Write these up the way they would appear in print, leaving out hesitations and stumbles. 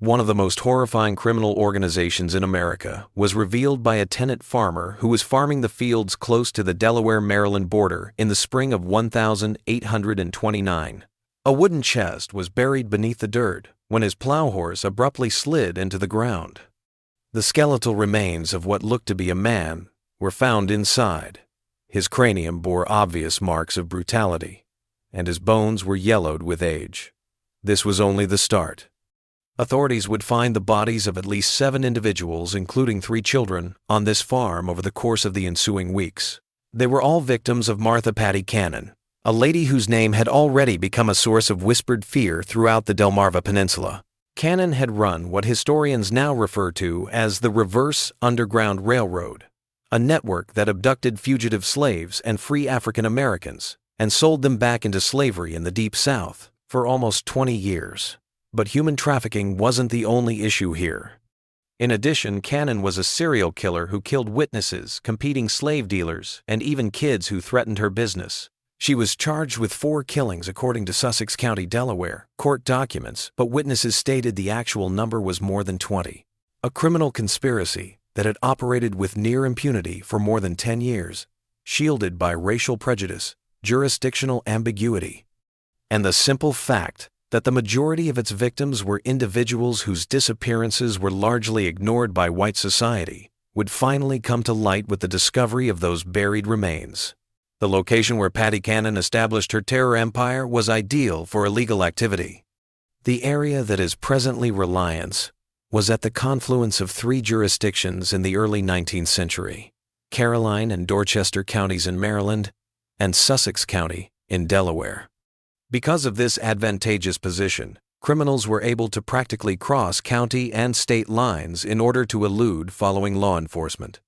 One of the most horrifying criminal organizations in America was revealed by a tenant farmer who was farming the fields close to the Delaware-Maryland border in the spring of 1829. A wooden chest was buried beneath the dirt when his plow horse abruptly slid into the ground. The skeletal remains of what looked to be a man were found inside. His cranium bore obvious marks of brutality, and his bones were yellowed with age. This was only the start. Authorities would find the bodies of at least 7 individuals, including 3 children, on this farm over the course of the ensuing weeks. They were all victims of Martha Patty Cannon, a lady whose name had already become a source of whispered fear throughout the Delmarva Peninsula. Cannon had run what historians now refer to as the Reverse Underground Railroad, a network that abducted fugitive slaves and free African Americans and sold them back into slavery in the Deep South for almost 20 years. But human trafficking wasn't the only issue here. In addition, Cannon was a serial killer who killed witnesses, competing slave dealers, and even kids who threatened her business. She was charged with 4 killings according to Sussex County, Delaware, court documents, but witnesses stated the actual number was more than 20. A criminal conspiracy that had operated with near impunity for more than 10 years, shielded by racial prejudice, jurisdictional ambiguity, and the simple fact that the majority of its victims were individuals whose disappearances were largely ignored by white society, would finally come to light with the discovery of those buried remains. The location where Patty Cannon established her terror empire was ideal for illegal activity. The area that is presently Reliance was at the confluence of 3 jurisdictions in the early 19th century: Caroline and Dorchester counties in Maryland, and Sussex County in Delaware. Because of this advantageous position, criminals were able to practically cross county and state lines in order to elude following law enforcement.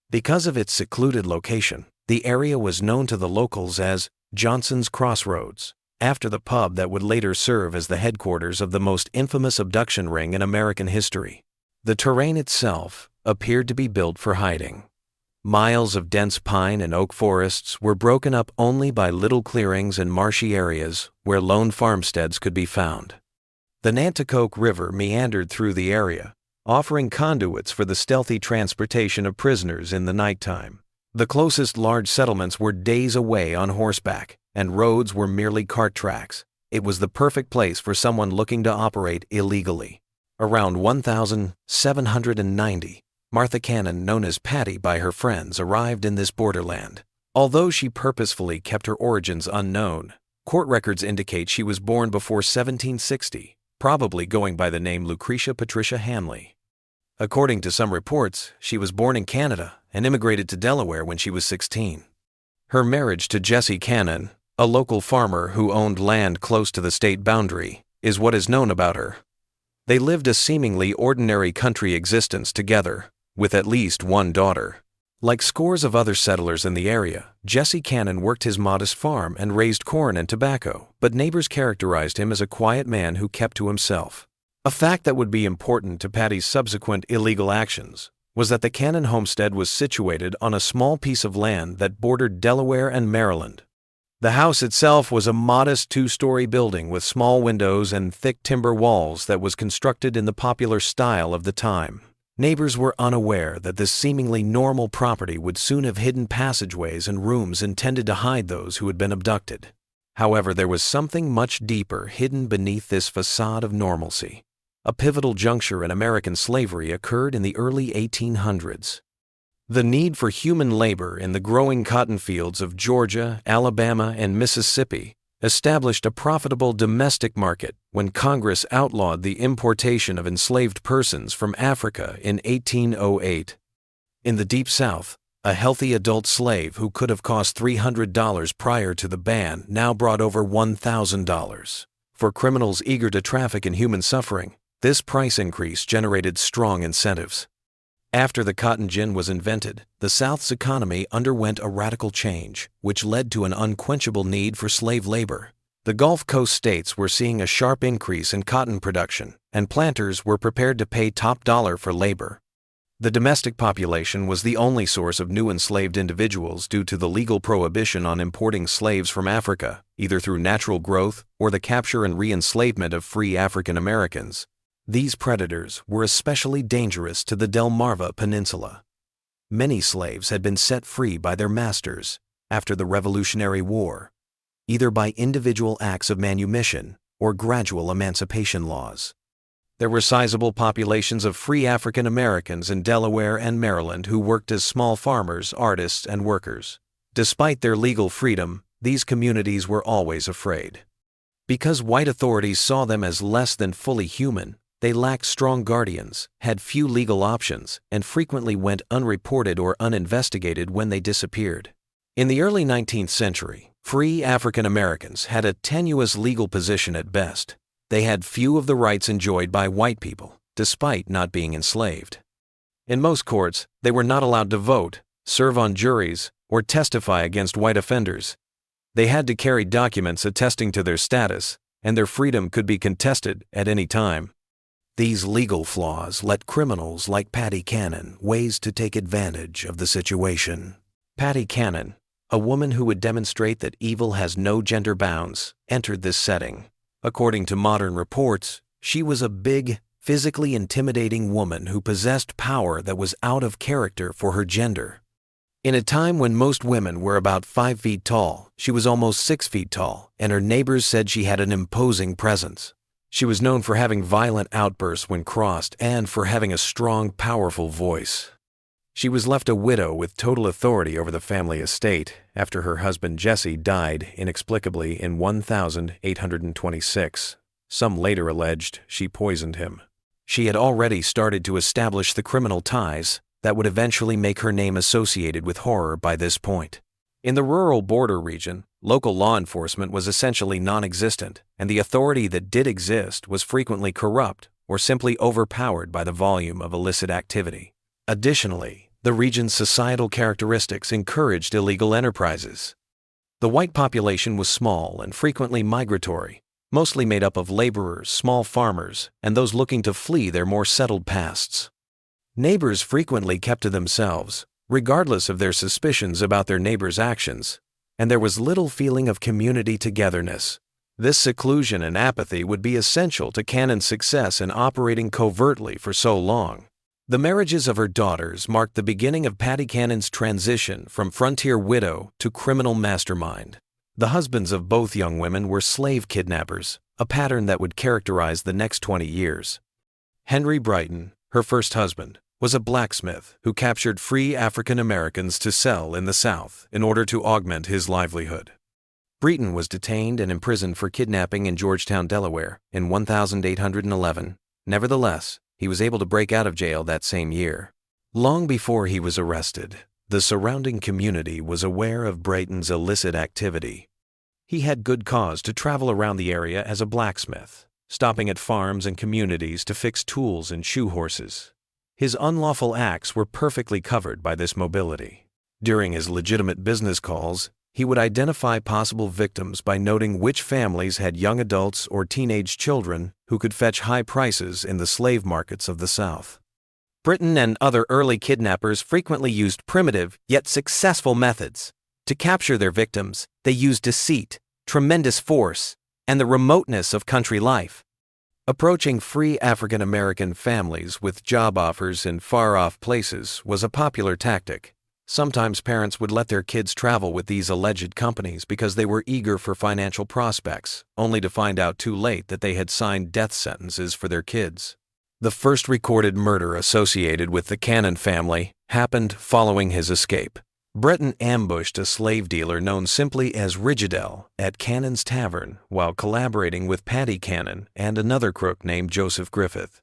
Because of its secluded location, the area was known to the locals as Johnson's Crossroads, after the pub that would later serve as the headquarters of the most infamous abduction ring in American history. The terrain itself appeared to be built for hiding. Miles of dense pine and oak forests were broken up only by little clearings and marshy areas where lone farmsteads could be found. The Nanticoke River meandered through the area, offering conduits for the stealthy transportation of prisoners in the nighttime. The closest large settlements were days away on horseback, and roads were merely cart tracks. It was the perfect place for someone looking to operate illegally. Around 1790, Martha Cannon, known as Patty by her friends, arrived in this borderland. Although she purposefully kept her origins unknown, court records indicate she was born before 1760, probably going by the name Lucretia Patricia Hanley. According to some reports, she was born in Canada and immigrated to Delaware when she was 16. Her marriage to Jesse Cannon, a local farmer who owned land close to the state boundary, is what is known about her. They lived a seemingly ordinary country existence together, with at least one daughter. Like scores of other settlers in the area, Jesse Cannon worked his modest farm and raised corn and tobacco, but neighbors characterized him as a quiet man who kept to himself. A fact that would be important to Patty's subsequent illegal actions was that the Cannon homestead was situated on a small piece of land that bordered Delaware and Maryland. The house itself was a modest 2-story building with small windows and thick timber walls that was constructed in the popular style of the time. Neighbors were unaware that this seemingly normal property would soon have hidden passageways and rooms intended to hide those who had been abducted. However, there was something much deeper hidden beneath this facade of normalcy. A pivotal juncture in American slavery occurred in the early 1800s. The need for human labor in the growing cotton fields of Georgia, Alabama, and Mississippi established a profitable domestic market when Congress outlawed the importation of enslaved persons from Africa in 1808. In the Deep South, a healthy adult slave who could have cost $300 prior to the ban now brought over $1,000. For criminals eager to traffic in human suffering, this price increase generated strong incentives. After the cotton gin was invented, the South's economy underwent a radical change, which led to an unquenchable need for slave labor. The Gulf Coast states were seeing a sharp increase in cotton production, and planters were prepared to pay top dollar for labor. The domestic population was the only source of new enslaved individuals due to the legal prohibition on importing slaves from Africa, either through natural growth or the capture and re-enslavement of free African Americans. These predators were especially dangerous to the Delmarva Peninsula. Many slaves had been set free by their masters after the Revolutionary War, either by individual acts of manumission or gradual emancipation laws. There were sizable populations of free African Americans in Delaware and Maryland who worked as small farmers, artists, and workers. Despite their legal freedom, these communities were always afraid. Because white authorities saw them as less than fully human, they lacked strong guardians, had few legal options, and frequently went unreported or uninvestigated when they disappeared. In the early 19th century, free African Americans had a tenuous legal position at best. They had few of the rights enjoyed by white people, despite not being enslaved. In most courts, they were not allowed to vote, serve on juries, or testify against white offenders. They had to carry documents attesting to their status, and their freedom could be contested at any time. These legal flaws let criminals like Patty Cannon ways to take advantage of the situation. Patty Cannon, a woman who would demonstrate that evil has no gender bounds, entered this setting. According to modern reports, she was a big, physically intimidating woman who possessed power that was out of character for her gender. In a time when most women were about 5 feet tall, she was almost 6 feet tall, and her neighbors said she had an imposing presence. She was known for having violent outbursts when crossed and for having a strong, powerful voice. She was left a widow with total authority over the family estate after her husband Jesse died inexplicably in 1826. Some later alleged she poisoned him. She had already started to establish the criminal ties that would eventually make her name associated with horror by this point. In the rural border region, local law enforcement was essentially non-existent, and the authority that did exist was frequently corrupt or simply overpowered by the volume of illicit activity. Additionally, the region's societal characteristics encouraged illegal enterprises. The white population was small and frequently migratory, mostly made up of laborers, small farmers, and those looking to flee their more settled pasts. Neighbors frequently kept to themselves, regardless of their suspicions about their neighbors' actions, and there was little feeling of community togetherness. This seclusion and apathy would be essential to Cannon's success in operating covertly for so long. The marriages of her daughters marked the beginning of Patty Cannon's transition from frontier widow to criminal mastermind. The husbands of both young women were slave kidnappers, a pattern that would characterize the next 20 years. Henry Brighton, her first husband, was a blacksmith who captured free African Americans to sell in the South in order to augment his livelihood. Brighton was detained and imprisoned for kidnapping in Georgetown, Delaware, in 1811. Nevertheless, he was able to break out of jail that same year. Long before he was arrested, the surrounding community was aware of Brighton's illicit activity. He had good cause to travel around the area as a blacksmith, stopping at farms and communities to fix tools and shoe horses. His unlawful acts were perfectly covered by this mobility. During his legitimate business calls, he would identify possible victims by noting which families had young adults or teenage children who could fetch high prices in the slave markets of the South. Brighton and other early kidnappers frequently used primitive yet successful methods. To capture their victims, they used deceit, tremendous force, and the remoteness of country life. Approaching free African American families with job offers in far-off places was a popular tactic. Sometimes parents would let their kids travel with these alleged companies because they were eager for financial prospects, only to find out too late that they had signed death sentences for their kids. The first recorded murder associated with the Cannon family happened following his escape. Brighton ambushed a slave dealer known simply as Rigidell at Cannon's Tavern while collaborating with Patty Cannon and another crook named Joseph Griffith.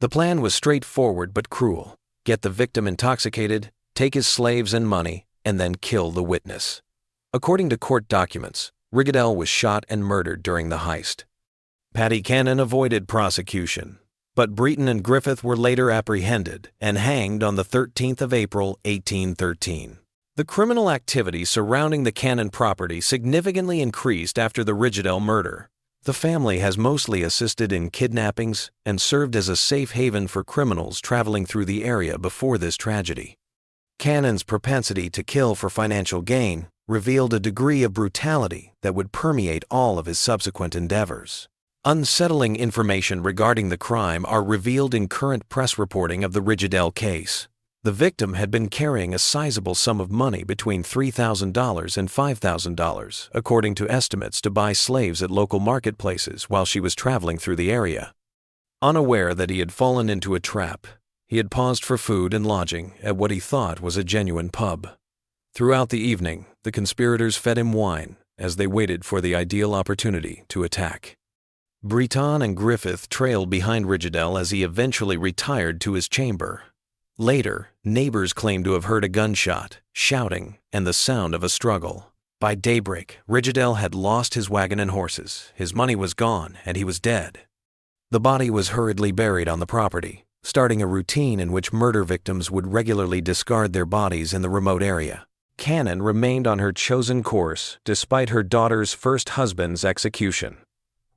The plan was straightforward but cruel: get the victim intoxicated, take his slaves and money, and then kill the witness. According to court documents, Rigidell was shot and murdered during the heist. Patty Cannon avoided prosecution, but Brighton and Griffith were later apprehended and hanged on the 13th of April, 1813. The criminal activity surrounding the Cannon property significantly increased after the Rigidell murder. The family has mostly assisted in kidnappings and served as a safe haven for criminals traveling through the area before this tragedy. Cannon's propensity to kill for financial gain revealed a degree of brutality that would permeate all of his subsequent endeavors. Unsettling information regarding the crime are revealed in current press reporting of the Rigidell case. The victim had been carrying a sizable sum of money between $3,000 and $5,000, according to estimates, to buy slaves at local marketplaces while she was traveling through the area. Unaware that he had fallen into a trap, he had paused for food and lodging at what he thought was a genuine pub. Throughout the evening, the conspirators fed him wine as they waited for the ideal opportunity to attack. Breton and Griffith trailed behind Rigidell as he eventually retired to his chamber. Later, neighbors claimed to have heard a gunshot, shouting, and the sound of a struggle. By daybreak, Rigidell had lost his wagon and horses, his money was gone, and he was dead. The body was hurriedly buried on the property, starting a routine in which murder victims would regularly discard their bodies in the remote area. Cannon remained on her chosen course despite her daughter's first husband's execution.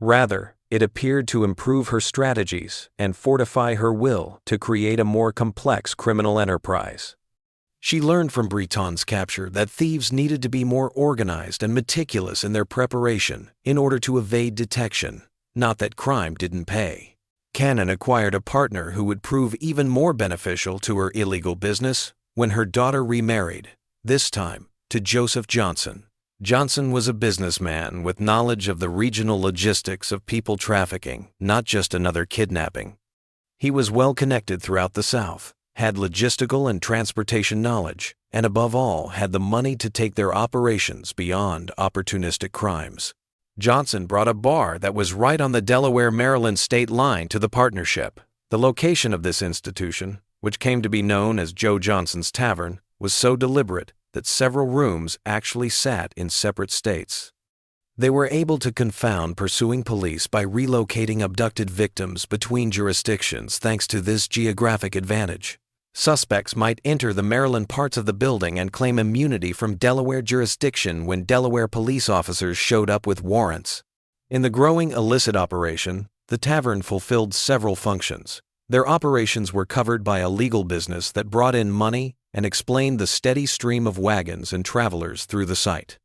Rather, it appeared to improve her strategies and fortify her will to create a more complex criminal enterprise. She learned from Breton's capture that thieves needed to be more organized and meticulous in their preparation in order to evade detection, not that crime didn't pay. Cannon acquired a partner who would prove even more beneficial to her illegal business when her daughter remarried, this time to Joseph Johnson. Johnson was a businessman with knowledge of the regional logistics of people trafficking, not just another kidnapping. He was well connected throughout the South, had logistical and transportation knowledge, and above all had the money to take their operations beyond opportunistic crimes. Johnson brought a bar that was right on the Delaware-Maryland state line to the partnership. The location of this institution, which came to be known as Joe Johnson's Tavern, was so deliberate that several rooms actually sat in separate states. They were able to confound pursuing police by relocating abducted victims between jurisdictions thanks to this geographic advantage. Suspects might enter the Maryland parts of the building and claim immunity from Delaware jurisdiction when Delaware police officers showed up with warrants. In the growing illicit operation, the tavern fulfilled several functions. Their operations were covered by a legal business that brought in money and explained the steady stream of wagons and travelers through the site.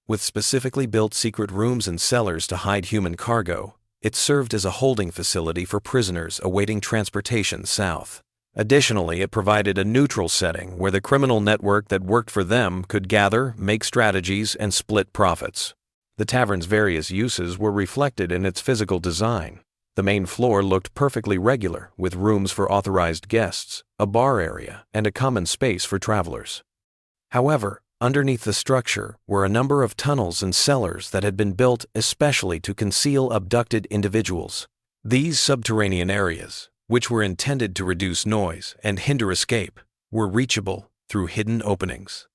With specifically built secret rooms and cellars to hide human cargo, it served as a holding facility for prisoners awaiting transportation south. Additionally, it provided a neutral setting where the criminal network that worked for them could gather, make strategies, and split profits. The tavern's various uses were reflected in its physical design. The main floor looked perfectly regular, with rooms for authorized guests, a bar area, and a common space for travelers. However, underneath the structure were a number of tunnels and cellars that had been built especially to conceal abducted individuals. These subterranean areas, which were intended to reduce noise and hinder escape, were reachable through hidden openings.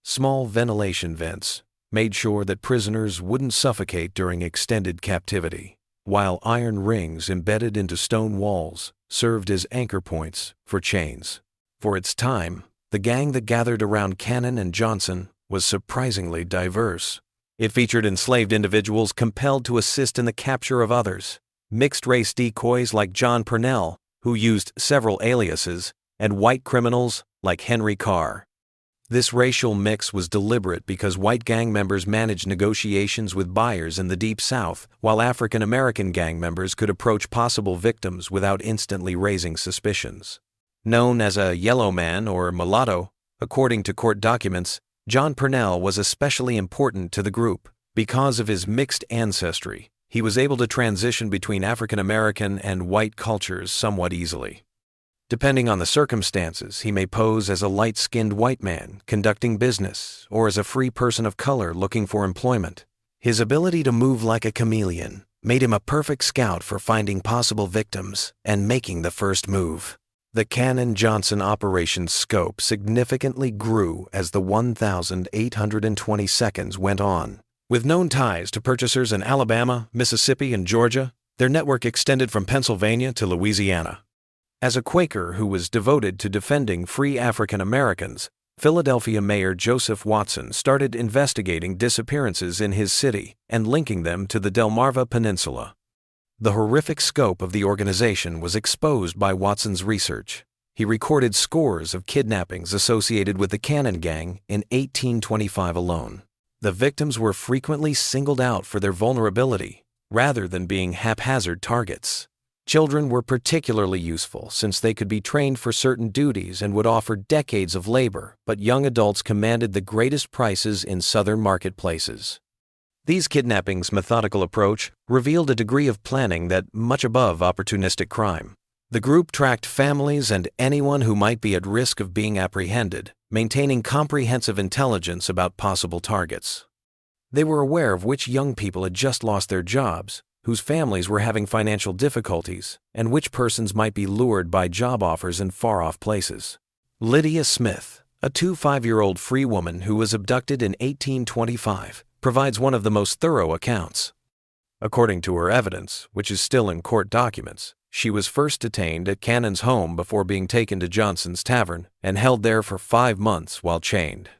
Small ventilation vents made sure that prisoners wouldn't suffocate during extended captivity, while iron rings embedded into stone walls served as anchor points for chains. For its time, the gang that gathered around Cannon and Johnson was surprisingly diverse. It featured enslaved individuals compelled to assist in the capture of others, mixed-race decoys like John Purnell, who used several aliases, and white criminals like Henry Carr. This racial mix was deliberate because white gang members managed negotiations with buyers in the Deep South, while African American gang members could approach possible victims without instantly raising suspicions. Known as a yellow man or mulatto, according to court documents, John Purnell was especially important to the group. Because of his mixed ancestry, he was able to transition between African American and white cultures somewhat easily. Depending on the circumstances, he may pose as a light-skinned white man conducting business or as a free person of color looking for employment. His ability to move like a chameleon made him a perfect scout for finding possible victims and making the first move. The Cannon-Johnson operation's scope significantly grew as the 1,820 seconds went on. With known ties to purchasers in Alabama, Mississippi, and Georgia, their network extended from Pennsylvania to Louisiana. As a Quaker who was devoted to defending free African Americans, Philadelphia Mayor Joseph Watson started investigating disappearances in his city and linking them to the Delmarva Peninsula. The horrific scope of the organization was exposed by Watson's research. He recorded scores of kidnappings associated with the Cannon Gang in 1825 alone. The victims were frequently singled out for their vulnerability, rather than being haphazard targets. Children were particularly useful since they could be trained for certain duties and would offer decades of labor, but young adults commanded the greatest prices in southern marketplaces. These kidnappings' methodical approach revealed a degree of planning that much above opportunistic crime. The group tracked families and anyone who might be at risk of being apprehended, maintaining comprehensive intelligence about possible targets. They were aware of which young people had just lost their jobs, whose families were having financial difficulties, and which persons might be lured by job offers in far-off places. Lydia Smith, a 25-year-old free woman who was abducted in 1825, provides one of the most thorough accounts. According to her evidence, which is still in court documents, she was first detained at Cannon's home before being taken to Johnson's Tavern and held there for 5 months while chained.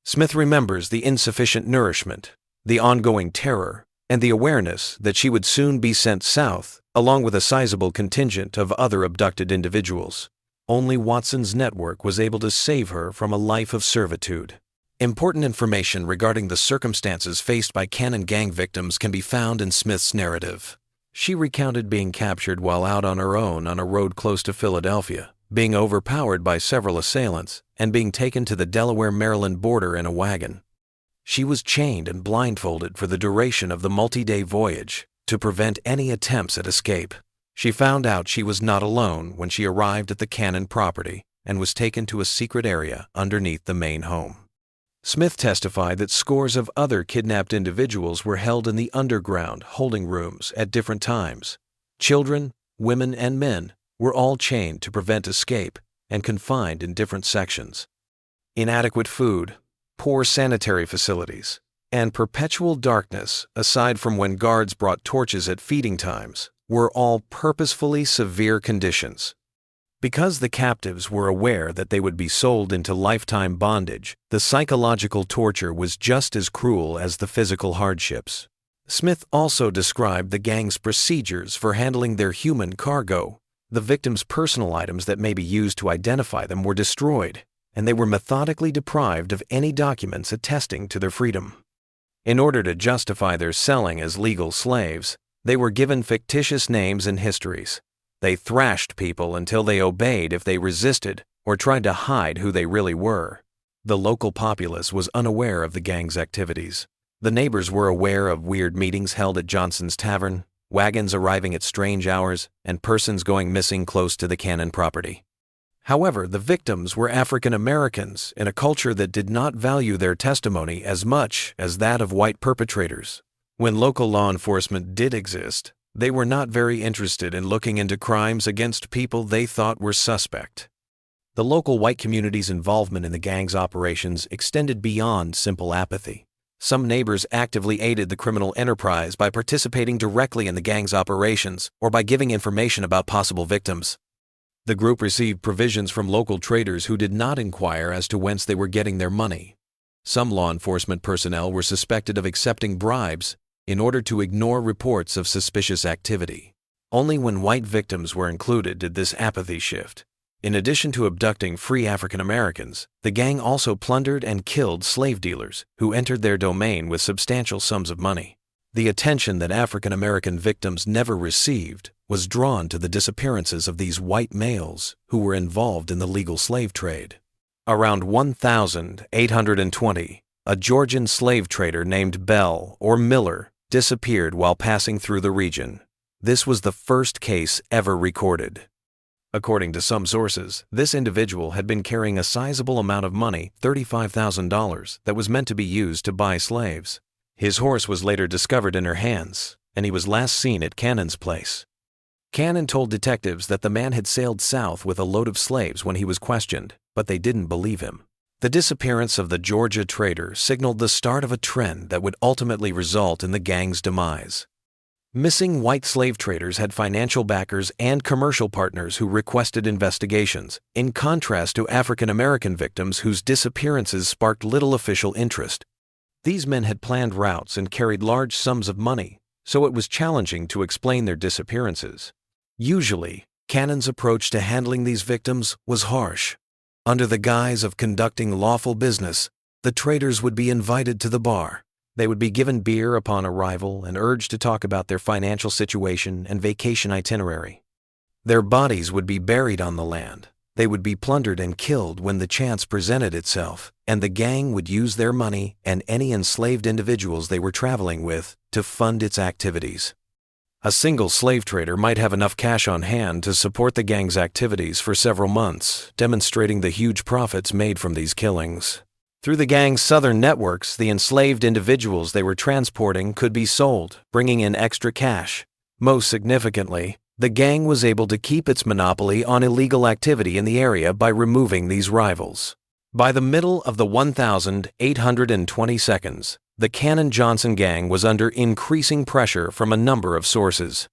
Smith remembers the insufficient nourishment, the ongoing terror, and the awareness that she would soon be sent south, along with a sizable contingent of other abducted individuals. Only Watson's network was able to save her from a life of servitude. Important information regarding the circumstances faced by Cannon gang victims can be found in Smith's narrative. She recounted being captured while out on her own on a road close to Philadelphia, being overpowered by several assailants, and being taken to the Delaware-Maryland border in a wagon. She was chained and blindfolded for the duration of the multi-day voyage to prevent any attempts at escape. She found out she was not alone when she arrived at the Cannon property and was taken to a secret area underneath the main home. Smith testified that scores of other kidnapped individuals were held in the underground holding rooms at different times. Children, women, and men were all chained to prevent escape and confined in different sections. Inadequate food, poor sanitary facilities, and perpetual darkness, aside from when guards brought torches at feeding times, were all purposefully severe conditions. Because the captives were aware that they would be sold into lifetime bondage, the psychological torture was just as cruel as the physical hardships. Smith also described the gang's procedures for handling their human cargo. The victims' personal items that may be used to identify them were destroyed, and they were methodically deprived of any documents attesting to their freedom. In order to justify their selling as legal slaves, they were given fictitious names and histories. They thrashed people until they obeyed if they resisted or tried to hide who they really were. The local populace was unaware of the gang's activities. The neighbors were aware of weird meetings held at Johnson's Tavern, wagons arriving at strange hours, and persons going missing close to the Cannon property. However, the victims were African Americans in a culture that did not value their testimony as much as that of white perpetrators. When local law enforcement did exist, they were not very interested in looking into crimes against people they thought were suspect. The local white community's involvement in the gang's operations extended beyond simple apathy. Some neighbors actively aided the criminal enterprise by participating directly in the gang's operations or by giving information about possible victims. The group received provisions from local traders who did not inquire as to whence they were getting their money. Some law enforcement personnel were suspected of accepting bribes in order to ignore reports of suspicious activity. Only when white victims were included did this apathy shift. In addition to abducting free African Americans, the gang also plundered and killed slave dealers who entered their domain with substantial sums of money. The attention that African American victims never received was drawn to the disappearances of these white males who were involved in the legal slave trade. Around 1820, a Georgian slave trader named Bell or Miller disappeared while passing through the region. This was the first case ever recorded. According to some sources, this individual had been carrying a sizable amount of money, $35,000, that was meant to be used to buy slaves. His horse was later discovered in her hands, and he was last seen at Cannon's place. Cannon told detectives that the man had sailed south with a load of slaves when he was questioned, but they didn't believe him. The disappearance of the Georgia trader signaled the start of a trend that would ultimately result in the gang's demise. Missing white slave traders had financial backers and commercial partners who requested investigations, in contrast to African American victims whose disappearances sparked little official interest. These men had planned routes and carried large sums of money, so it was challenging to explain their disappearances. Usually, Cannon's approach to handling these victims was harsh. Under the guise of conducting lawful business, the traders would be invited to the bar, They would be given beer upon arrival and urged to talk about their financial situation and vacation itinerary. Their bodies would be buried on the land. They would be plundered and killed when the chance presented itself, and the gang would use their money and any enslaved individuals they were traveling with to fund its activities. A single slave trader might have enough cash on hand to support the gang's activities for several months, demonstrating the huge profits made from these killings. Through the gang's southern networks, the enslaved individuals they were transporting could be sold, bringing in extra cash. Most significantly, the gang was able to keep its monopoly on illegal activity in the area by removing these rivals. By the middle of the 1822, the Cannon-Johnson gang was under increasing pressure from a number of sources.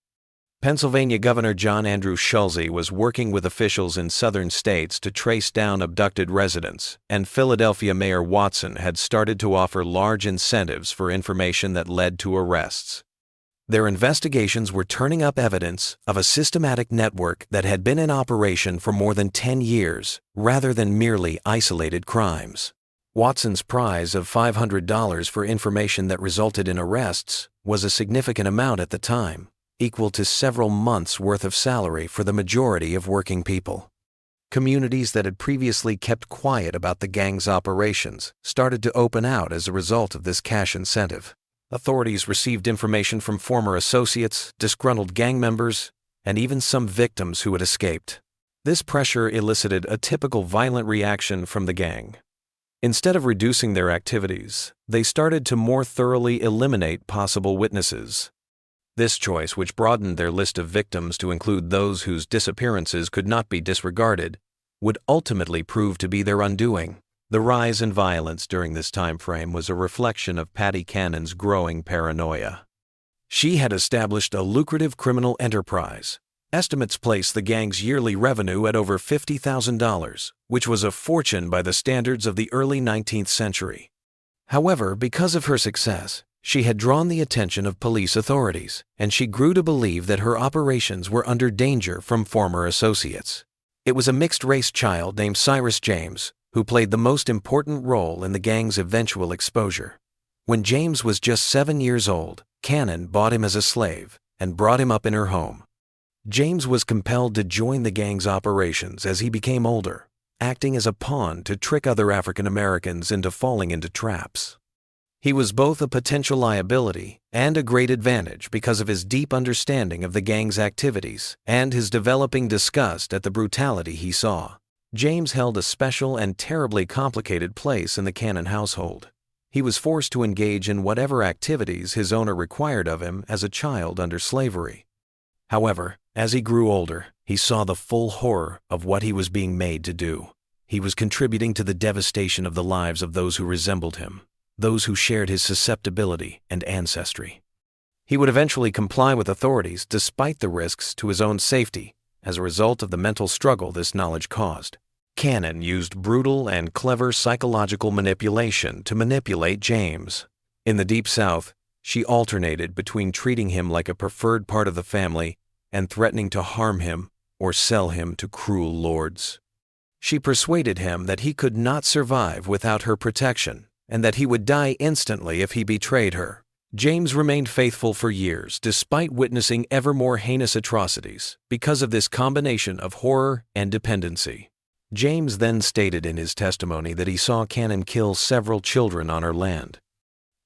Pennsylvania Governor John Andrew Schulze was working with officials in southern states to trace down abducted residents, and Philadelphia Mayor Watson had started to offer large incentives for information that led to arrests. Their investigations were turning up evidence of a systematic network that had been in operation for more than 10 years, rather than merely isolated crimes. Watson's prize of $500 for information that resulted in arrests was a significant amount at the time, equal to several months' worth of salary for the majority of working people. Communities that had previously kept quiet about the gang's operations started to open out as a result of this cash incentive. Authorities received information from former associates, disgruntled gang members, and even some victims who had escaped. This pressure elicited a typical violent reaction from the gang. Instead of reducing their activities, they started to more thoroughly eliminate possible witnesses. This choice, which broadened their list of victims to include those whose disappearances could not be disregarded, would ultimately prove to be their undoing. The rise in violence during this time frame was a reflection of Patty Cannon's growing paranoia. She had established a lucrative criminal enterprise. Estimates place the gang's yearly revenue at over $50,000, which was a fortune by the standards of the early 19th century. However, because of her success, she had drawn the attention of police authorities, and she grew to believe that her operations were under danger from former associates. It was a mixed-race child named Cyrus James who played the most important role in the gang's eventual exposure. When James was just 7 years old, Cannon bought him as a slave and brought him up in her home. James was compelled to join the gang's operations as he became older, acting as a pawn to trick other African Americans into falling into traps. He was both a potential liability and a great advantage because of his deep understanding of the gang's activities and his developing disgust at the brutality he saw. James held a special and terribly complicated place in the Cannon household. He was forced to engage in whatever activities his owner required of him as a child under slavery. However, as he grew older, he saw the full horror of what he was being made to do. He was contributing to the devastation of the lives of those who resembled him, those who shared his susceptibility and ancestry. He would eventually comply with authorities despite the risks to his own safety as a result of the mental struggle this knowledge caused. Cannon used brutal and clever psychological manipulation to manipulate James. In the Deep South, she alternated between treating him like a preferred part of the family and threatening to harm him or sell him to cruel lords. She persuaded him that he could not survive without her protection and that he would die instantly if he betrayed her. James remained faithful for years despite witnessing ever more heinous atrocities because of this combination of horror and dependency. James then stated in his testimony that he saw Cannon kill several children on her land.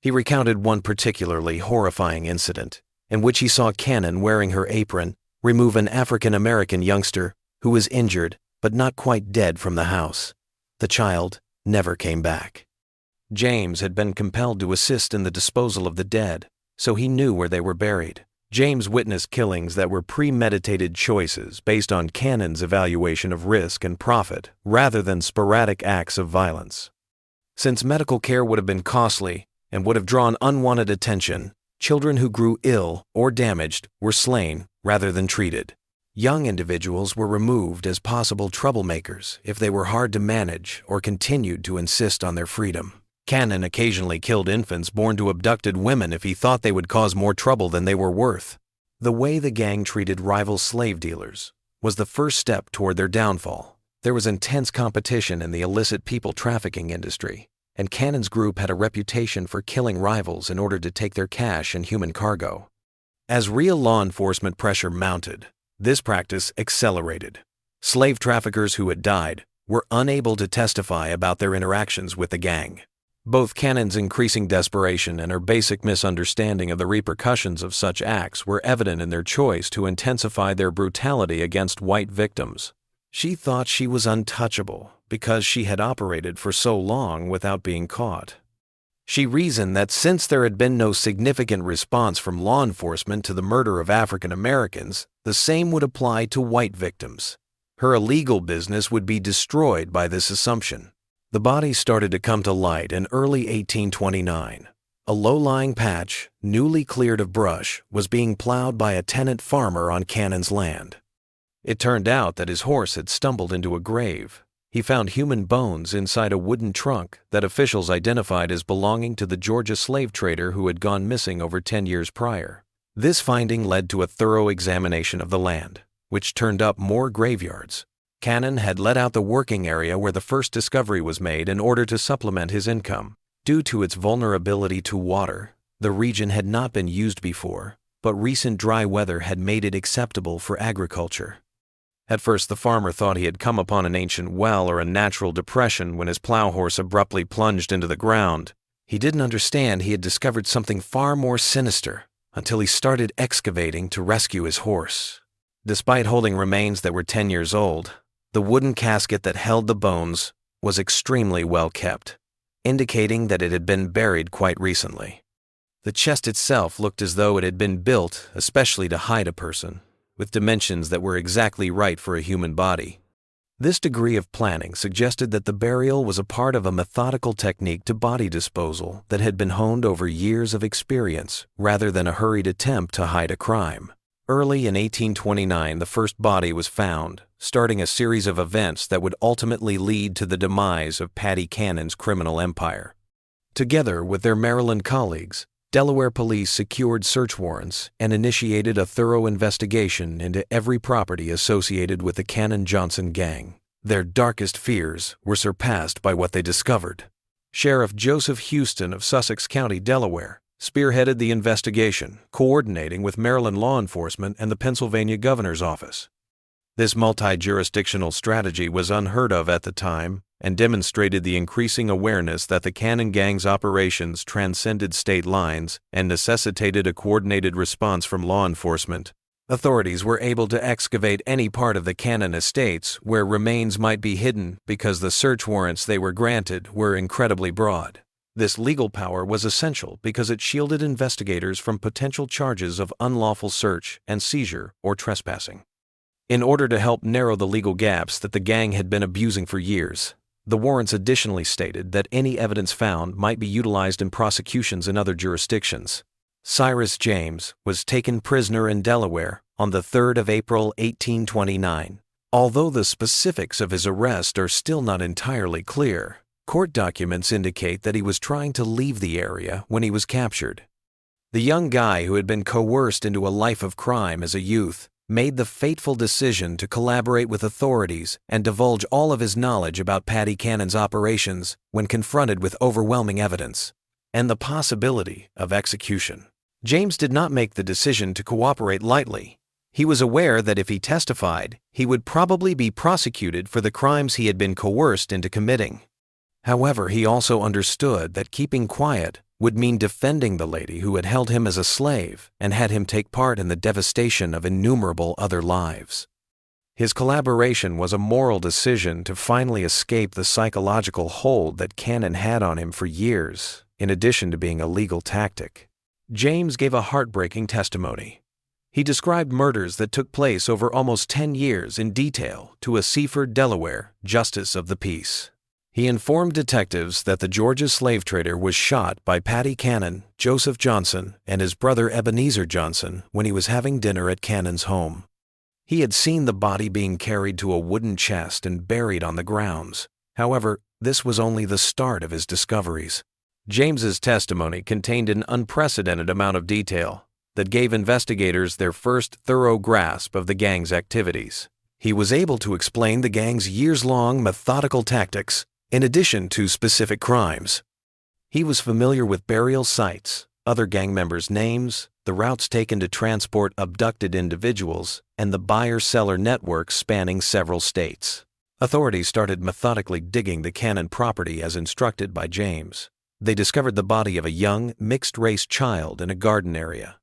He recounted one particularly horrifying incident in which he saw Cannon wearing her apron remove an African American youngster who was injured but not quite dead from the house. The child never came back. James had been compelled to assist in the disposal of the dead, so he knew where they were buried. James witnessed killings that were premeditated choices based on Cannon's evaluation of risk and profit rather than sporadic acts of violence. Since medical care would have been costly and would have drawn unwanted attention, children who grew ill or damaged were slain rather than treated. Young individuals were removed as possible troublemakers if they were hard to manage or continued to insist on their freedom. Cannon occasionally killed infants born to abducted women if he thought they would cause more trouble than they were worth. The way the gang treated rival slave dealers was the first step toward their downfall. There was intense competition in the illicit people trafficking industry, and Cannon's group had a reputation for killing rivals in order to take their cash and human cargo. As real law enforcement pressure mounted, this practice accelerated. Slave traffickers who had died were unable to testify about their interactions with the gang. Both Cannon's increasing desperation and her basic misunderstanding of the repercussions of such acts were evident in their choice to intensify their brutality against white victims. She thought she was untouchable because she had operated for so long without being caught. She reasoned that since there had been no significant response from law enforcement to the murder of African Americans, the same would apply to white victims. Her illegal business would be destroyed by this assumption. The body started to come to light in early 1829. A low-lying patch, newly cleared of brush, was being plowed by a tenant farmer on Cannon's land. It turned out that his horse had stumbled into a grave. He found human bones inside a wooden trunk that officials identified as belonging to the Georgia slave trader who had gone missing over 10 years prior. This finding led to a thorough examination of the land, which turned up more graveyards. Cannon had let out the working area where the first discovery was made in order to supplement his income. Due to its vulnerability to water, the region had not been used before, but recent dry weather had made it acceptable for agriculture. At first, the farmer thought he had come upon an ancient well or a natural depression when his plow horse abruptly plunged into the ground. He didn't understand he had discovered something far more sinister until he started excavating to rescue his horse. Despite holding remains that were 10 years old, the wooden casket that held the bones was extremely well kept, indicating that it had been buried quite recently. The chest itself looked as though it had been built especially to hide a person, with dimensions that were exactly right for a human body. This degree of planning suggested that the burial was a part of a methodical technique to body disposal that had been honed over years of experience rather than a hurried attempt to hide a crime. Early in 1829, the first body was found, starting a series of events that would ultimately lead to the demise of Paddy Cannon's criminal empire. Together with their Maryland colleagues, Delaware police secured search warrants and initiated a thorough investigation into every property associated with the Cannon-Johnson gang. Their darkest fears were surpassed by what they discovered. Sheriff Joseph Houston of Sussex County, Delaware, spearheaded the investigation, coordinating with Maryland law enforcement and the Pennsylvania governor's office. This multi-jurisdictional strategy was unheard of at the time and demonstrated the increasing awareness that the Cannon gang's operations transcended state lines and necessitated a coordinated response from law enforcement. Authorities were able to excavate any part of the Cannon estates where remains might be hidden because the search warrants they were granted were incredibly broad. This legal power was essential because it shielded investigators from potential charges of unlawful search and seizure or trespassing. In order to help narrow the legal gaps that the gang had been abusing for years, the warrants additionally stated that any evidence found might be utilized in prosecutions in other jurisdictions. Cyrus James was taken prisoner in Delaware on the 3rd of April, 1829. Although the specifics of his arrest are still not entirely clear, court documents indicate that he was trying to leave the area when he was captured. The young guy who had been coerced into a life of crime as a youth made the fateful decision to collaborate with authorities and divulge all of his knowledge about Paddy Cannon's operations when confronted with overwhelming evidence and the possibility of execution. James did not make the decision to cooperate lightly. He was aware that if he testified, he would probably be prosecuted for the crimes he had been coerced into committing. However, he also understood that keeping quiet would mean defending the lady who had held him as a slave and had him take part in the devastation of innumerable other lives. His collaboration was a moral decision to finally escape the psychological hold that Cannon had on him for years, in addition to being a legal tactic. James gave a heartbreaking testimony. He described murders that took place over almost 10 years in detail to a Seaford, Delaware, justice of the peace. He informed detectives that the Georgia slave trader was shot by Paddy Cannon, Joseph Johnson, and his brother Ebenezer Johnson when he was having dinner at Cannon's home. He had seen the body being carried to a wooden chest and buried on the grounds. However, this was only the start of his discoveries. James's testimony contained an unprecedented amount of detail that gave investigators their first thorough grasp of the gang's activities. He was able to explain the gang's years-long methodical tactics, In addition to specific crimes, he was familiar with burial sites, other gang members' names, the routes taken to transport abducted individuals, and the buyer-seller network spanning several states. Authorities started methodically digging the Cannon property as instructed by James. They discovered the body of a young, mixed-race child in a garden area.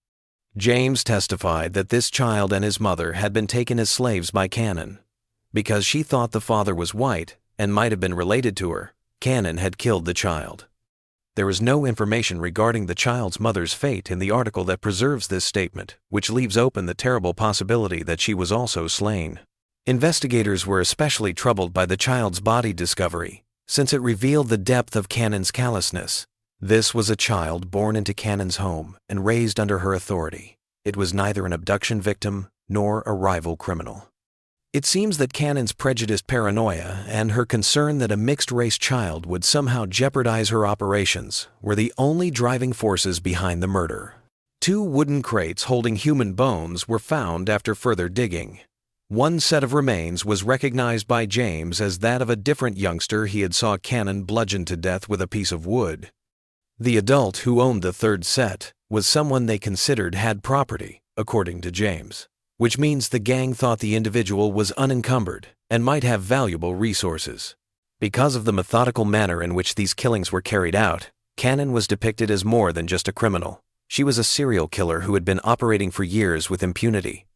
James testified that this child and his mother had been taken as slaves by Cannon. Because she thought the father was white and might have been related to her, Cannon had killed the child. There is no information regarding the child's mother's fate in the article that preserves this statement, which leaves open the terrible possibility that she was also slain. Investigators were especially troubled by the child's body discovery, since it revealed the depth of Cannon's callousness. This was a child born into Cannon's home and raised under her authority. It was neither an abduction victim nor a rival criminal. It seems that Cannon's prejudiced paranoia and her concern that a mixed-race child would somehow jeopardize her operations were the only driving forces behind the murder. 2 wooden crates holding human bones were found after further digging. One set of remains was recognized by James as that of a different youngster he had saw Cannon bludgeoned to death with a piece of wood. The adult who owned the third set was someone they considered had property, according to James, which means the gang thought the individual was unencumbered and might have valuable resources. Because of the methodical manner in which these killings were carried out, Cannon was depicted as more than just a criminal. She was a serial killer who had been operating for years with impunity.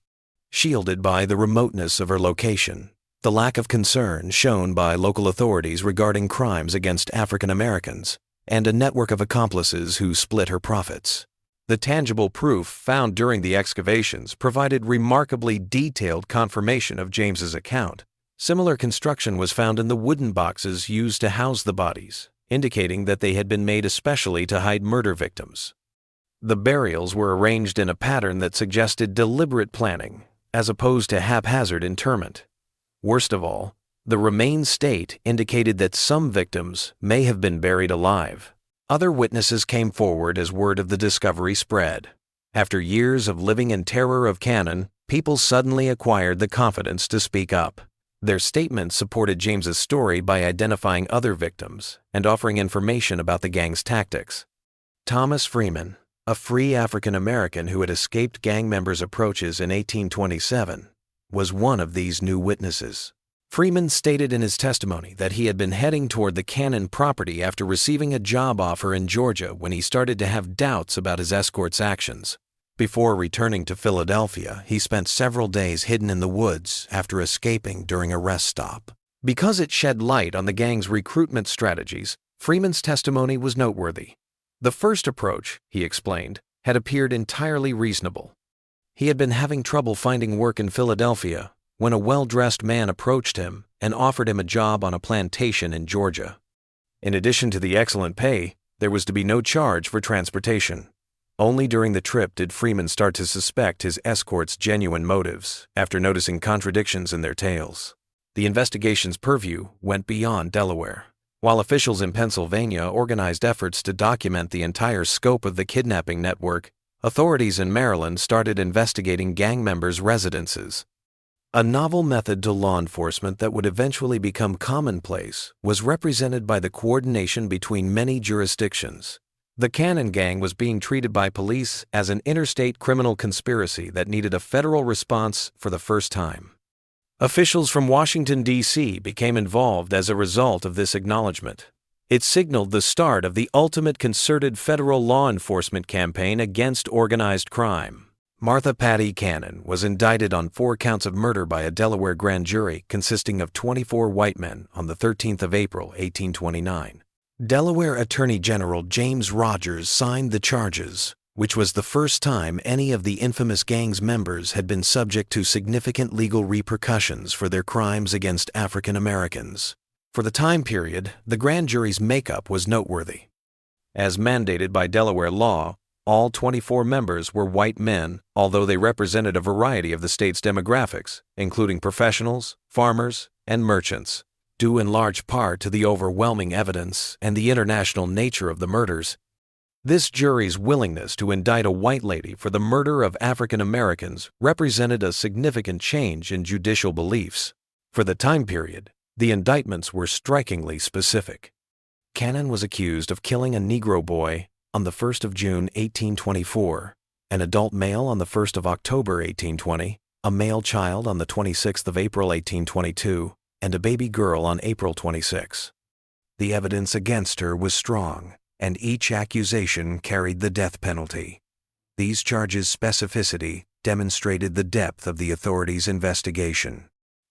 Shielded by the remoteness of her location, the lack of concern shown by local authorities regarding crimes against African Americans, and a network of accomplices who split her profits. The tangible proof found during the excavations provided remarkably detailed confirmation of James's account. Similar construction was found in the wooden boxes used to house the bodies, indicating that they had been made especially to hide murder victims. The burials were arranged in a pattern that suggested deliberate planning, as opposed to haphazard interment. Worst of all, the remains state indicated that some victims may have been buried alive. Other witnesses came forward as word of the discovery spread. After years of living in terror of Cannon, people suddenly acquired the confidence to speak up. Their statements supported James's story by identifying other victims and offering information about the gang's tactics. Thomas Freeman, a free African American who had escaped gang members' approaches in 1827, was one of these new witnesses. Freeman stated in his testimony that he had been heading toward the Cannon property after receiving a job offer in Georgia when he started to have doubts about his escort's actions. Before returning to Philadelphia, he spent several days hidden in the woods after escaping during a rest stop. Because it shed light on the gang's recruitment strategies, Freeman's testimony was noteworthy. The first approach, he explained, had appeared entirely reasonable. He had been having trouble finding work in Philadelphia when a well-dressed man approached him and offered him a job on a plantation in Georgia. In addition to the excellent pay, there was to be no charge for transportation. Only during the trip did Freeman start to suspect his escort's genuine motives after noticing contradictions in their tales. The investigation's purview went beyond Delaware. While officials in Pennsylvania organized efforts to document the entire scope of the kidnapping network, authorities in Maryland started investigating gang members' residences. A novel method to law enforcement that would eventually become commonplace was represented by the coordination between many jurisdictions. The Cannon Gang was being treated by police as an interstate criminal conspiracy that needed a federal response for the first time. Officials from Washington, D.C. became involved as a result of this acknowledgement. It signaled the start of the ultimate concerted federal law enforcement campaign against organized crime. Martha Patty Cannon was indicted on 4 counts of murder by a Delaware grand jury consisting of 24 white men on the 13th of April, 1829. Delaware Attorney General James Rogers signed the charges, which was the first time any of the infamous gang's members had been subject to significant legal repercussions for their crimes against African Americans. For the time period, the grand jury's makeup was noteworthy. As mandated by Delaware law, all 24 members were white men, although they represented a variety of the state's demographics, including professionals, farmers, and merchants. Due in large part to the overwhelming evidence and the international nature of the murders, this jury's willingness to indict a white lady for the murder of African Americans represented a significant change in judicial beliefs. For the time period, The indictments were strikingly specific. Cannon was accused of killing a Negro boy on the 1st of June 1824, an adult male on the 1st of October 1820, a male child on the 26th of April 1822, and a baby girl on April 26. The evidence against her was strong, and each accusation carried the death penalty. These charges' specificity demonstrated the depth of the authorities' investigation.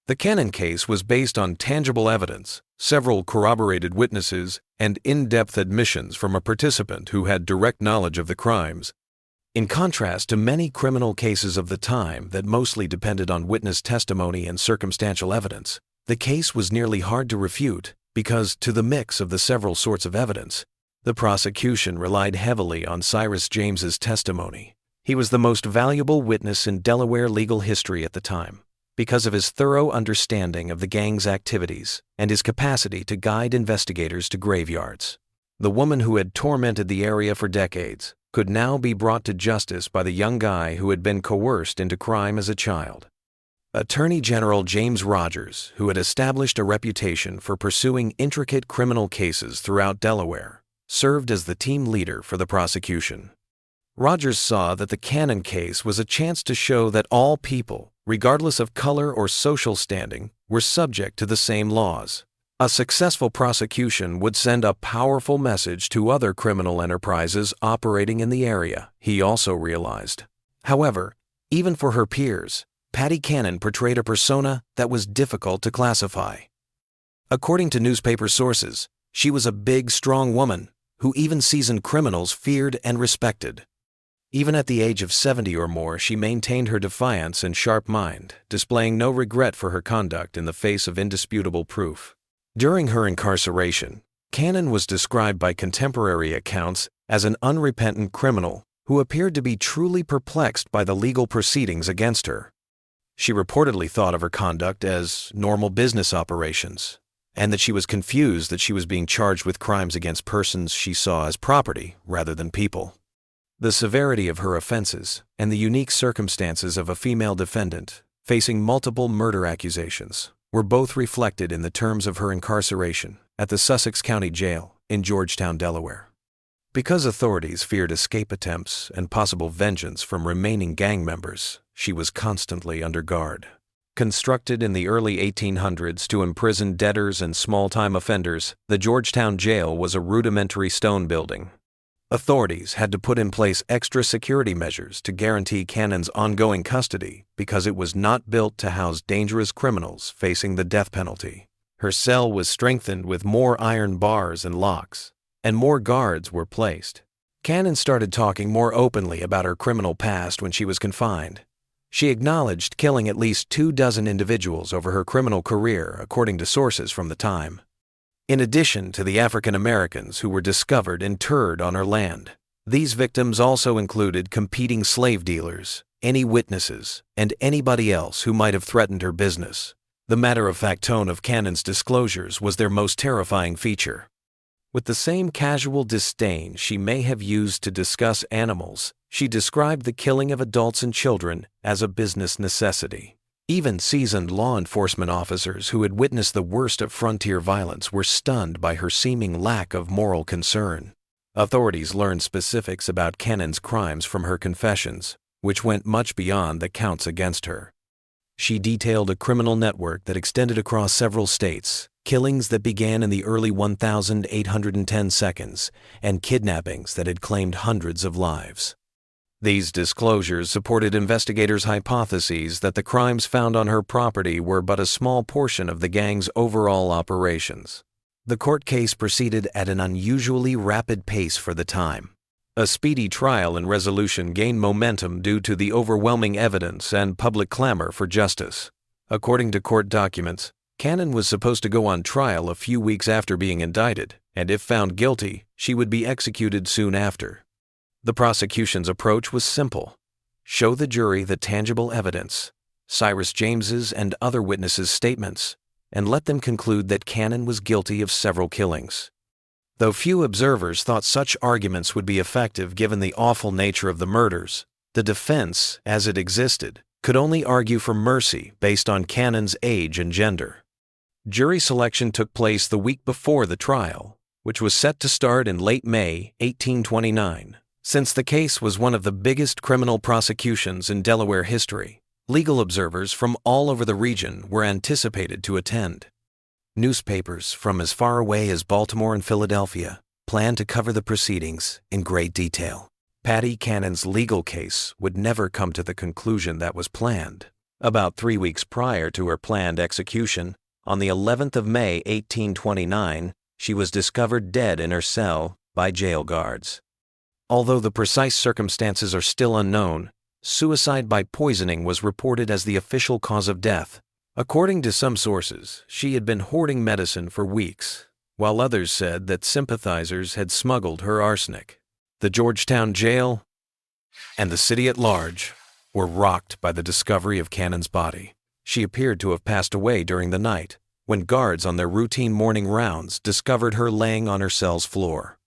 The Cannon case was based on tangible evidence, several corroborated witnesses, and in-depth admissions from a participant who had direct knowledge of the crimes. In contrast to many criminal cases of the time that mostly depended on witness testimony and circumstantial evidence, the case was nearly hard to refute because, to the mix of the several sorts of evidence, the prosecution relied heavily on Cyrus James's testimony. He was the most valuable witness in Delaware legal history at the time, because of his thorough understanding of the gang's activities and his capacity to guide investigators to graveyards. The woman who had tormented the area for decades could now be brought to justice by the young guy who had been coerced into crime as a child. Attorney General James Rogers, who had established a reputation for pursuing intricate criminal cases throughout Delaware, served as the team leader for the prosecution. Rogers saw that the Cannon case was a chance to show that all people, regardless of color or social standing, were subject to the same laws. A successful prosecution would send a powerful message to other criminal enterprises operating in the area, he also realized. However, even for her peers, Patty Cannon portrayed a persona that was difficult to classify. According to newspaper sources, she was a big, strong woman who even seasoned criminals feared and respected. Even at the age of 70 or more, she maintained her defiance and sharp mind, displaying no regret for her conduct in the face of indisputable proof. During her incarceration, Cannon was described by contemporary accounts as an unrepentant criminal who appeared to be truly perplexed by the legal proceedings against her. She reportedly thought of her conduct as normal business operations, and that she was confused that she was being charged with crimes against persons she saw as property rather than people. The severity of her offenses and the unique circumstances of a female defendant facing multiple murder accusations were both reflected in the terms of her incarceration at the Sussex County Jail in Georgetown, Delaware. Because authorities feared escape attempts and possible vengeance from remaining gang members, she was constantly under guard. Constructed in the early 1800s to imprison debtors and small-time offenders, the Georgetown Jail was a rudimentary stone building. Authorities had to put in place extra security measures to guarantee Cannon's ongoing custody because it was not built to house dangerous criminals facing the death penalty. Her cell was strengthened with more iron bars and locks, and more guards were placed. Cannon started talking more openly about her criminal past when she was confined. She acknowledged killing at least 24 individuals over her criminal career, according to sources from the time. In addition to the African Americans who were discovered interred on her land, these victims also included competing slave dealers, any witnesses, and anybody else who might have threatened her business. The matter-of-fact tone of Cannon's disclosures was their most terrifying feature. With the same casual disdain she may have used to discuss animals, she described the killing of adults and children as a business necessity. Even seasoned law enforcement officers who had witnessed the worst of frontier violence were stunned by her seeming lack of moral concern. Authorities learned specifics about Cannon's crimes from her confessions, which went much beyond the counts against her. She detailed a criminal network that extended across several states, killings that began in the early 1810 seconds, and kidnappings that had claimed hundreds of lives. These disclosures supported investigators' hypotheses that the crimes found on her property were but a small portion of the gang's overall operations. The court case proceeded at an unusually rapid pace for the time. A speedy trial and resolution gained momentum due to the overwhelming evidence and public clamor for justice. According to court documents, Cannon was supposed to go on trial a few weeks after being indicted, and if found guilty, she would be executed soon after. The prosecution's approach was simple: show the jury the tangible evidence, Cyrus James's and other witnesses' statements, and let them conclude that Cannon was guilty of several killings. Though few observers thought such arguments would be effective given the awful nature of the murders, the defense, as it existed, could only argue for mercy based on Cannon's age and gender. Jury selection took place the week before the trial, which was set to start in late May 1829. Since the case was one of the biggest criminal prosecutions in Delaware history, legal observers from all over the region were anticipated to attend. Newspapers from as far away as Baltimore and Philadelphia planned to cover the proceedings in great detail. Patty Cannon's legal case would never come to the conclusion that was planned. About 3 weeks prior to her planned execution, on the 11th of May 1829, she was discovered dead in her cell by jail guards. Although the precise circumstances are still unknown, suicide by poisoning was reported as the official cause of death. According to some sources, she had been hoarding medicine for weeks, while others said that sympathizers had smuggled her arsenic. The Georgetown jail and the city at large were rocked by the discovery of Cannon's body. She appeared to have passed away during the night, when guards on their routine morning rounds discovered her laying on her cell's floor.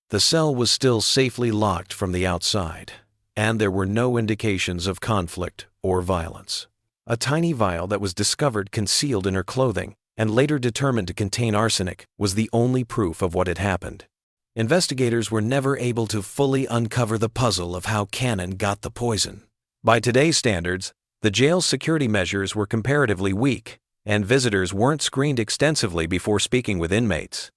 The cell was still safely locked from the outside, and there were no indications of conflict or violence. A tiny vial that was discovered concealed in her clothing and later determined to contain arsenic was the only proof of what had happened. Investigators were never able to fully uncover the puzzle of how Cannon got the poison. By today's standards, the jail's security measures were comparatively weak, and visitors weren't screened extensively before speaking with inmates.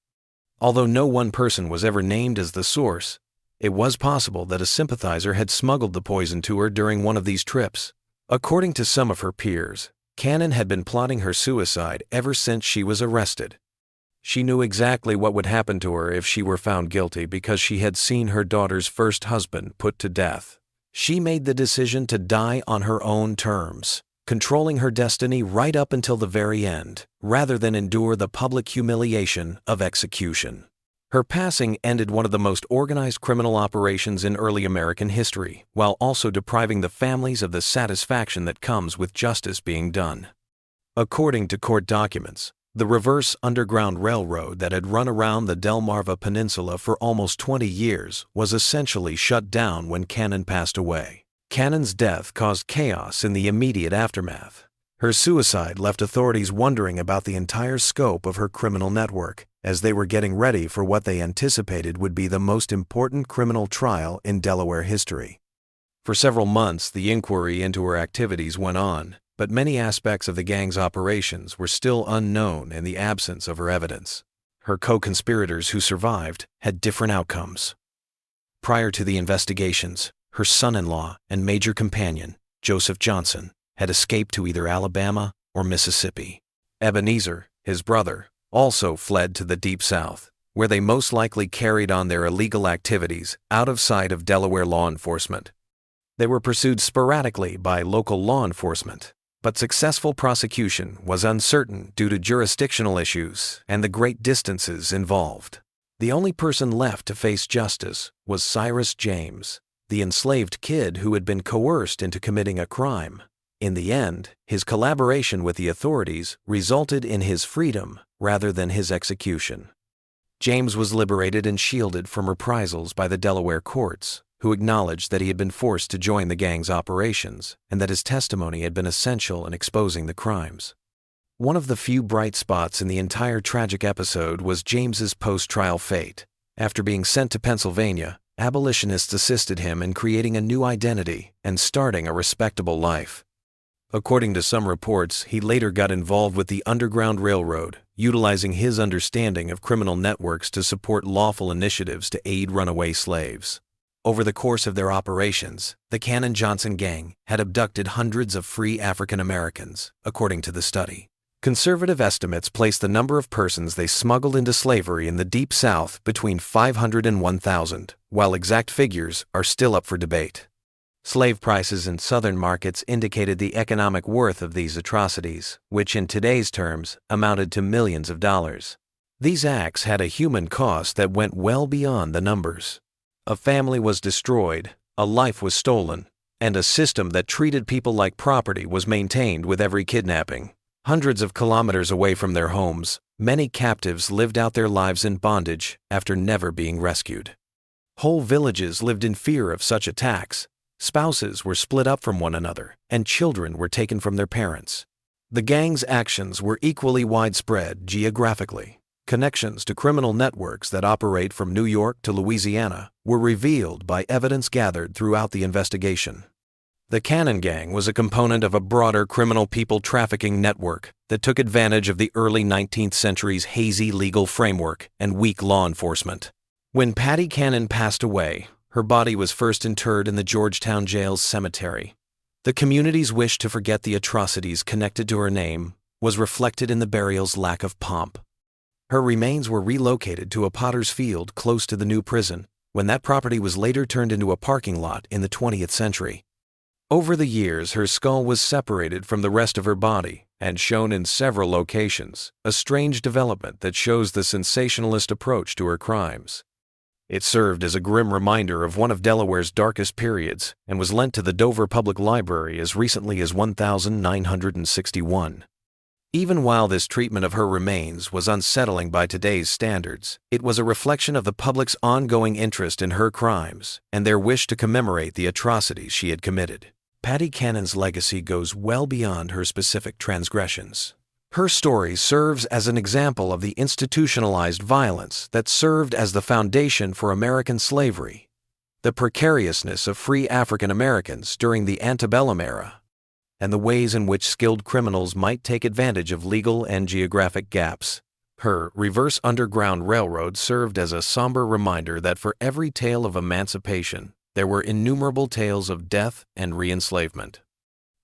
Although no one person was ever named as the source, it was possible that a sympathizer had smuggled the poison to her during one of these trips. According to some of her peers, Cannon had been plotting her suicide ever since she was arrested. She knew exactly what would happen to her if she were found guilty because she had seen her daughter's first husband put to death. She made the decision to die on her own terms, controlling her destiny right up until the very end, rather than endure the public humiliation of execution. Her passing ended one of the most organized criminal operations in early American history, while also depriving the families of the satisfaction that comes with justice being done. According to court documents, the reverse Underground Railroad that had run around the Delmarva Peninsula for almost 20 years was essentially shut down when Cannon passed away. Cannon's death caused chaos in the immediate aftermath. Her suicide left authorities wondering about the entire scope of her criminal network, as they were getting ready for what they anticipated would be the most important criminal trial in Delaware history. For several months, the inquiry into her activities went on, but many aspects of the gang's operations were still unknown in the absence of her evidence. Her co-conspirators who survived had different outcomes. Prior to the investigations, her son-in-law and major companion, Joseph Johnson, had escaped to either Alabama or Mississippi. Ebenezer, his brother, also fled to the Deep South, where they most likely carried on their illegal activities out of sight of Delaware law enforcement. They were pursued sporadically by local law enforcement, but successful prosecution was uncertain due to jurisdictional issues and the great distances involved. The only person left to face justice was Cyrus James, the enslaved kid who had been coerced into committing a crime. In the end, his collaboration with the authorities resulted in his freedom rather than his execution. James was liberated and shielded from reprisals by the Delaware courts, who acknowledged that he had been forced to join the gang's operations and that his testimony had been essential in exposing the crimes. One of the few bright spots in the entire tragic episode was James's post-trial fate. After being sent to Pennsylvania, abolitionists assisted him in creating a new identity and starting a respectable life. According to some reports, he later got involved with the Underground Railroad, utilizing his understanding of criminal networks to support lawful initiatives to aid runaway slaves. Over the course of their operations, the Cannon-Johnson gang had abducted hundreds of free African Americans, according to the study. Conservative estimates place the number of persons they smuggled into slavery in the Deep South between 500 and 1,000, while exact figures are still up for debate. Slave prices in southern markets indicated the economic worth of these atrocities, which in today's terms amounted to millions of dollars. These acts had a human cost that went well beyond the numbers. A family was destroyed, a life was stolen, and a system that treated people like property was maintained with every kidnapping. Hundreds of kilometers away from their homes, many captives lived out their lives in bondage after never being rescued. Whole villages lived in fear of such attacks. Spouses were split up from one another, and children were taken from their parents. The gang's actions were equally widespread geographically. Connections to criminal networks that operate from New York to Louisiana were revealed by evidence gathered throughout the investigation. The Cannon Gang was a component of a broader criminal people trafficking network that took advantage of the early 19th century's hazy legal framework and weak law enforcement. When Patty Cannon passed away, her body was first interred in the Georgetown Jail's cemetery. The community's wish to forget the atrocities connected to her name was reflected in the burial's lack of pomp. Her remains were relocated to a potter's field close to the new prison, when that property was later turned into a parking lot in the 20th century. Over the years, her skull was separated from the rest of her body and shown in several locations, a strange development that shows the sensationalist approach to her crimes. It served as a grim reminder of one of Delaware's darkest periods and was lent to the Dover Public Library as recently as 1961. Even while this treatment of her remains was unsettling by today's standards, it was a reflection of the public's ongoing interest in her crimes and their wish to commemorate the atrocities she had committed. Patty Cannon's legacy goes well beyond her specific transgressions. Her story serves as an example of the institutionalized violence that served as the foundation for American slavery, the precariousness of free African Americans during the antebellum era, and the ways in which skilled criminals might take advantage of legal and geographic gaps. Her Reverse Underground Railroad served as a somber reminder that for every tale of emancipation, there were innumerable tales of death and re-enslavement.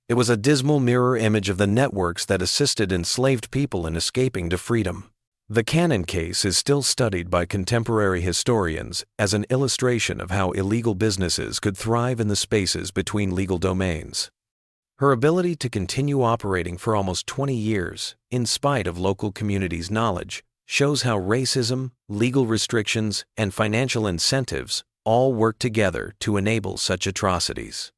It was a dismal mirror image of the networks that assisted enslaved people in escaping to freedom. The Cannon case is still studied by contemporary historians as an illustration of how illegal businesses could thrive in the spaces between legal domains. Her ability to continue operating for almost 20 years, in spite of local communities' knowledge, shows how racism, legal restrictions, and financial incentives all work together to enable such atrocities.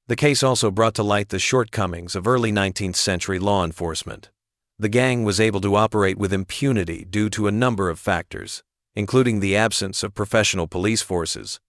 The case also brought to light the shortcomings of early 19th century law enforcement. The gang was able to operate with impunity due to a number of factors, including the absence of professional police forces,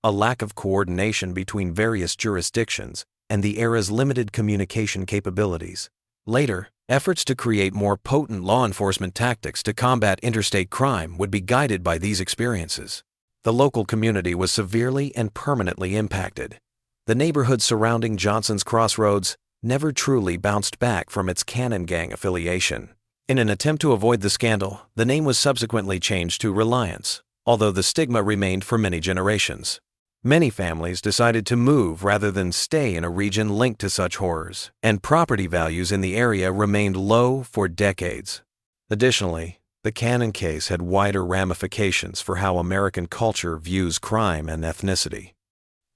a lack of coordination between various jurisdictions, and the era's limited communication capabilities. Later, efforts to create more potent law enforcement tactics to combat interstate crime would be guided by these experiences. The local community was severely and permanently impacted. The neighborhood surrounding Johnson's Crossroads never truly bounced back from its Cannon Gang affiliation. In an attempt to avoid the scandal, the name was subsequently changed to Reliance, although the stigma remained for many generations. Many families decided to move rather than stay in a region linked to such horrors, and property values in the area remained low for decades. Additionally, the Cannon case had wider ramifications for how American culture views crime and ethnicity.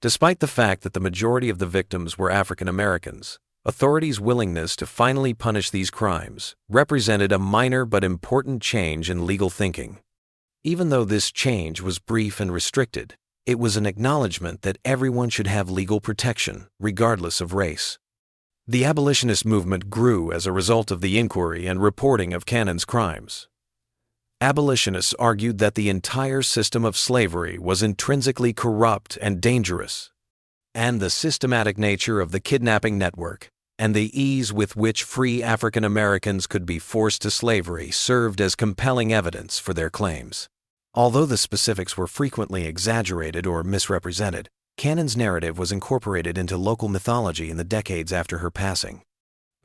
Despite the fact that the majority of the victims were African Americans, authorities' willingness to finally punish these crimes represented a minor but important change in legal thinking. Even though this change was brief and restricted, it was an acknowledgement that everyone should have legal protection, regardless of race. The abolitionist movement grew as a result of the inquiry and reporting of Cannon's crimes. Abolitionists argued that the entire system of slavery was intrinsically corrupt and dangerous, and the systematic nature of the kidnapping network and the ease with which free African Americans could be forced to slavery served as compelling evidence for their claims. Although the specifics were frequently exaggerated or misrepresented, Cannon's narrative was incorporated into local mythology in the decades after her passing.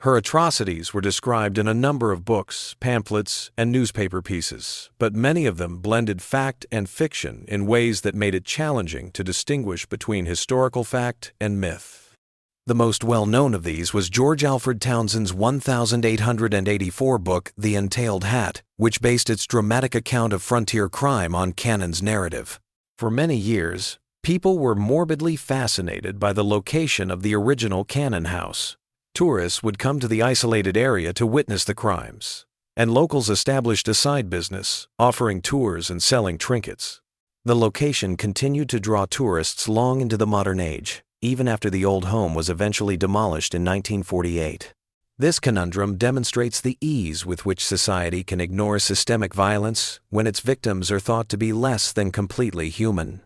Her atrocities were described in a number of books, pamphlets, and newspaper pieces, but many of them blended fact and fiction in ways that made it challenging to distinguish between historical fact and myth. The most well-known of these was George Alfred Townsend's 1884 book, The Entailed Hat, which based its dramatic account of frontier crime on Cannon's narrative. For many years, people were morbidly fascinated by the location of the original Cannon house. Tourists would come to the isolated area to witness the crimes, and locals established a side business, offering tours and selling trinkets. The location continued to draw tourists long into the modern age, even after the old home was eventually demolished in 1948. This conundrum demonstrates the ease with which society can ignore systemic violence when its victims are thought to be less than completely human.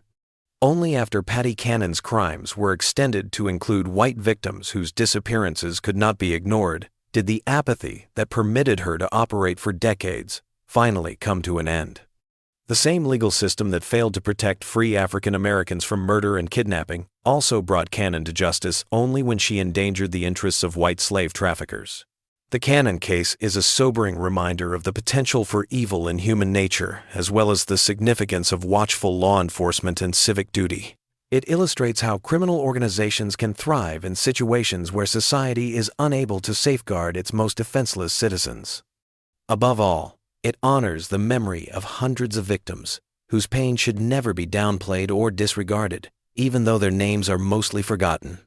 Only after Patty Cannon's crimes were extended to include white victims whose disappearances could not be ignored did the apathy that permitted her to operate for decades finally come to an end. The same legal system that failed to protect free African Americans from murder and kidnapping also brought Cannon to justice only when she endangered the interests of white slave traffickers. The Cannon case is a sobering reminder of the potential for evil in human nature, as well as the significance of watchful law enforcement and civic duty. It illustrates how criminal organizations can thrive in situations where society is unable to safeguard its most defenseless citizens. Above all, it honors the memory of hundreds of victims whose pain should never be downplayed or disregarded, even though their names are mostly forgotten.